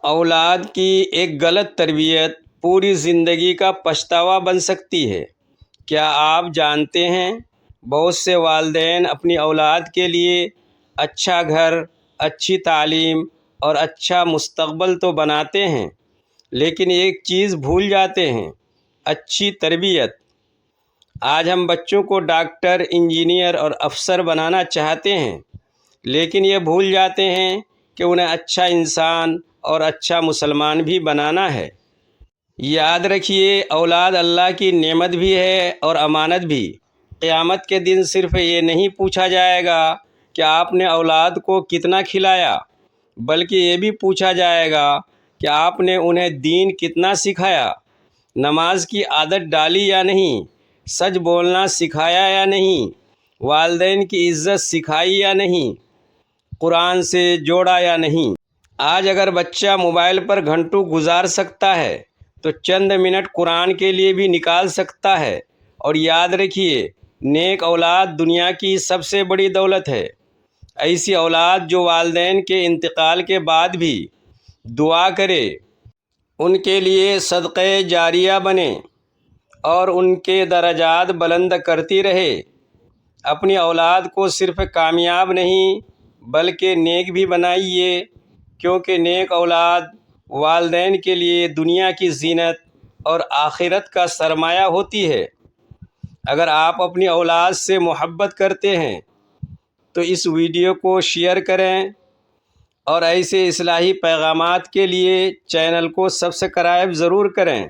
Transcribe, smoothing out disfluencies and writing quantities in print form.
اولاد کی ایک غلط تربیت پوری زندگی کا پچھتاوا بن سکتی ہے۔ کیا آپ جانتے ہیں بہت سے والدین اپنی اولاد کے لیے اچھا گھر، اچھی تعلیم اور اچھا مستقبل تو بناتے ہیں، لیکن ایک چیز بھول جاتے ہیں: اچھی تربیت۔ آج ہم بچوں کو ڈاکٹر، انجینئر اور افسر بنانا چاہتے ہیں، لیکن یہ بھول جاتے ہیں کہ انہیں اچھا انسان اور اچھا مسلمان بھی بنانا ہے۔ یاد رکھیے، اولاد اللہ کی نعمت بھی ہے اور امانت بھی۔ قیامت کے دن صرف یہ نہیں پوچھا جائے گا کہ آپ نے اولاد کو کتنا کھلایا، بلکہ یہ بھی پوچھا جائے گا کہ آپ نے انہیں دین کتنا سکھایا، نماز کی عادت ڈالی یا نہیں، سچ بولنا سکھایا یا نہیں، والدین کی عزت سکھائی یا نہیں، قرآن سے جوڑا یا نہیں۔ آج اگر بچہ موبائل پر گھنٹوں گزار سکتا ہے تو چند منٹ قرآن کے لیے بھی نکال سکتا ہے۔ اور یاد رکھیے، نیک اولاد دنیا کی سب سے بڑی دولت ہے۔ ایسی اولاد جو والدین کے انتقال کے بعد بھی دعا کرے، ان کے لیے صدقہ جاریہ بنے اور ان کے درجات بلند کرتی رہے۔ اپنی اولاد کو صرف کامیاب نہیں بلکہ نیک بھی بنائیے، کیونکہ نیک اولاد والدین کے لیے دنیا کی زینت اور آخرت کا سرمایہ ہوتی ہے۔ اگر آپ اپنی اولاد سے محبت کرتے ہیں تو اس ویڈیو کو شیئر کریں اور ایسے اصلاحی پیغامات کے لیے چینل کو سبسکرائب ضرور کریں۔